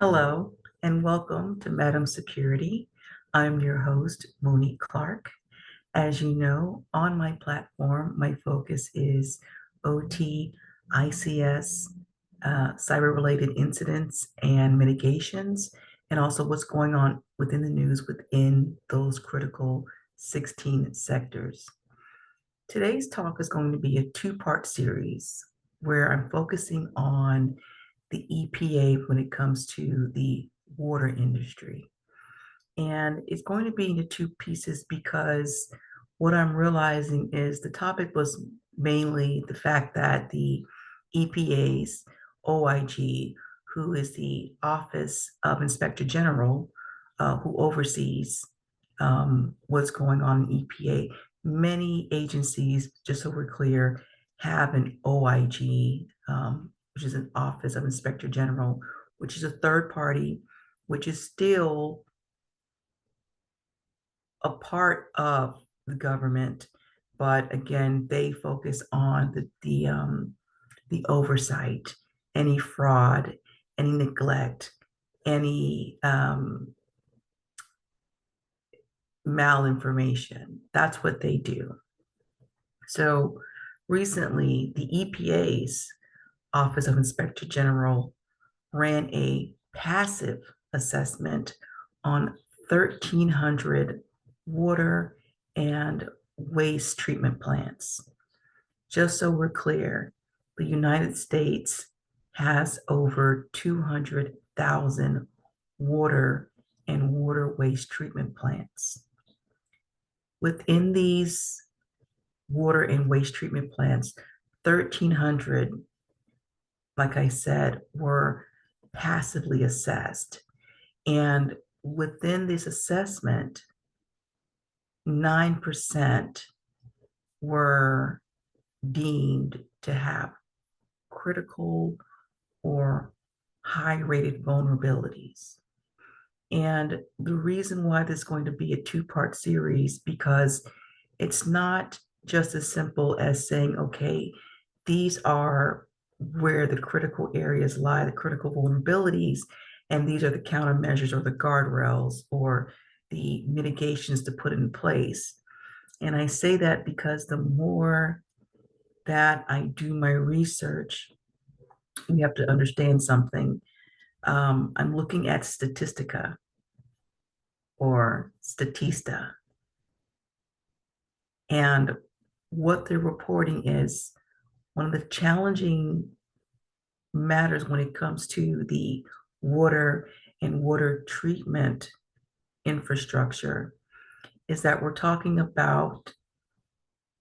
Hello and welcome to Madam Security. I'm your host, Monique Clark. As you know, on my platform, my focus is OT, ICS, cyber-related incidents and mitigations, and also what's going on within the news within those critical 16 sectors. Today's talk is going to be a two-part series where I'm focusing on the EPA when it comes to the water industry. And it's going to be into two pieces because what I'm realizing is the topic was mainly the fact that the EPA's OIG, who is the Office of Inspector General, who oversees what's going on in EPA. Many agencies, just so we're clear, have an OIG, which is an Office of Inspector General, which is a third party, which is still a part of the government, but again, they focus on the oversight, any fraud, any neglect, any malinformation. That's what they do. So recently, the EPA's Office of Inspector General ran a passive assessment on 1,300 water and waste treatment plants. Just so we're clear, the United States has over 200,000 water and water waste treatment plants. Within these water and waste treatment plants, 1,300, like I said, were passively assessed. And within this assessment, 9% were deemed to have critical or high rated vulnerabilities. And the reason why this is going to be a two-part series, because it's not just as simple as saying, okay, these are where the critical areas lie, the critical vulnerabilities, and these are the countermeasures or the guardrails or the mitigations to put in place. And I say that because the more that I do my research, you have to understand something. I'm looking at Statistica or Statista, and what they're reporting is one of the challenging matters when it comes to the water and water treatment infrastructure is that we're talking about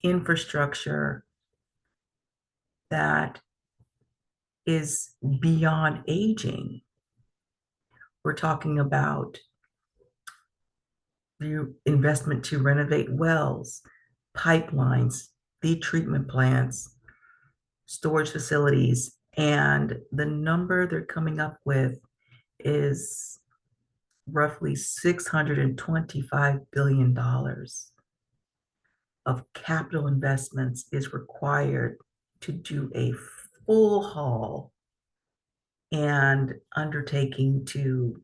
infrastructure that is beyond aging. We're talking about the investment to renovate wells, pipelines, the treatment plants, storage facilities, and the number they're coming up with is roughly $625 billion of capital investments is required to do a full haul and undertaking to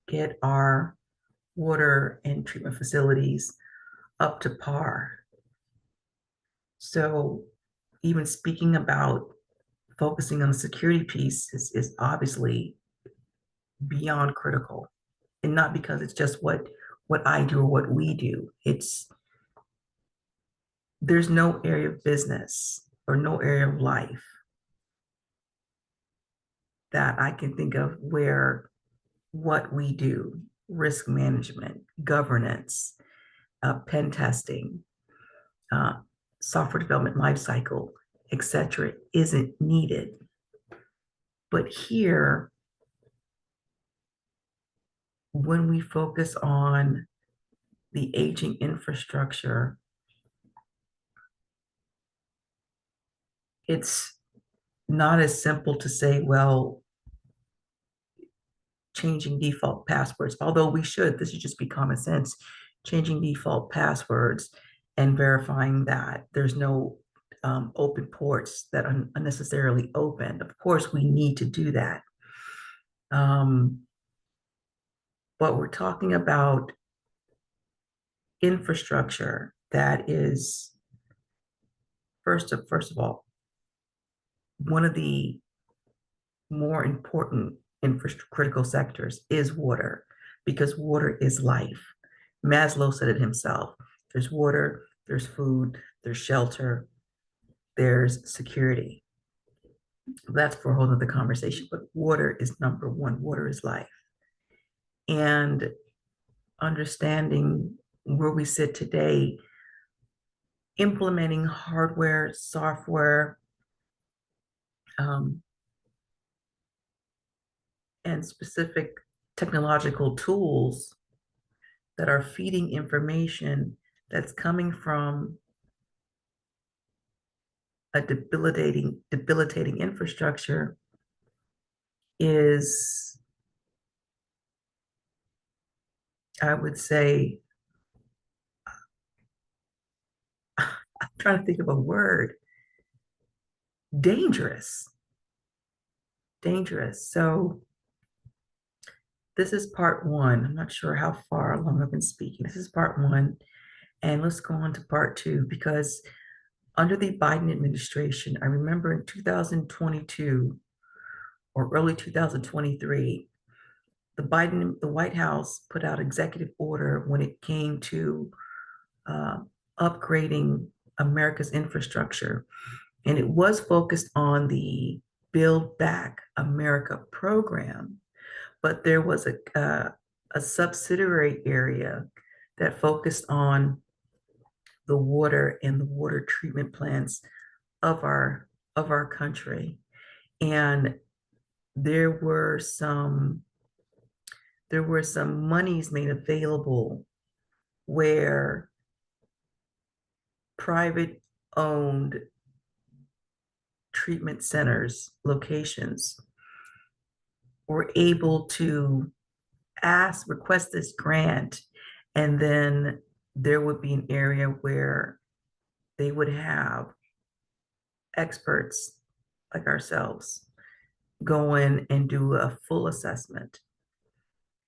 get our water and treatment facilities up to par. So even speaking about focusing on the security piece is obviously beyond critical. And not because it's just what I do or what we do. It's there's no area of business or no area of life that I can think of where what we do, risk management, governance, pen testing, uh, software development lifecycle, etc., isn't needed. But here, when we focus on the aging infrastructure, it's not as simple to say, well, changing default passwords, although we should, this should just be common sense, changing default passwords and verifying that there's no open ports that are unnecessarily opened. Of course, we need to do that. Um, but we're talking about infrastructure that is, first of all, one of the more important critical sectors is water, because water is life. Maslow said it himself. There's water, there's food, there's shelter, there's security. That's for a whole other conversation, but water is number one. Water is life. And understanding where we sit today, implementing hardware, software, um, and specific technological tools that are feeding information that's coming from a debilitating infrastructure is, I would say, I'm trying to think of a word, dangerous, dangerous. So this is part one. I'm not sure how far along I've been speaking. This is part one. And let's go on to part two, because under the Biden administration, I remember in 2022 or early 2023, the White House put out executive order when it came to uh, upgrading America's infrastructure. And it was focused on the Build Back America program, but there was a subsidiary area that focused on the water and the water treatment plants of our country. And there were some there were some monies made available where private owned treatment centers locations were able to request this grant, and then there would be an area where they would have experts like ourselves go in and do a full assessment.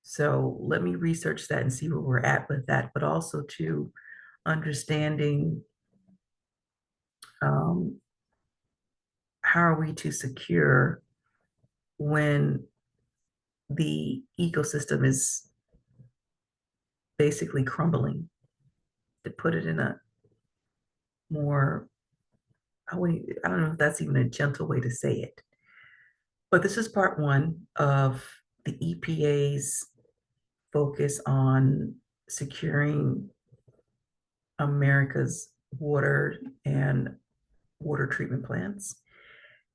So let me research that and see where we're at with that, but also to understanding um, how are we to secure when the ecosystem is basically crumbling, to put it in a more, I don't know if that's even a gentle way to say it. But this is part one of the EPA's focus on securing America's water and water treatment plants.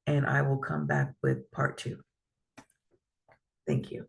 And I will come back with part two. Thank you.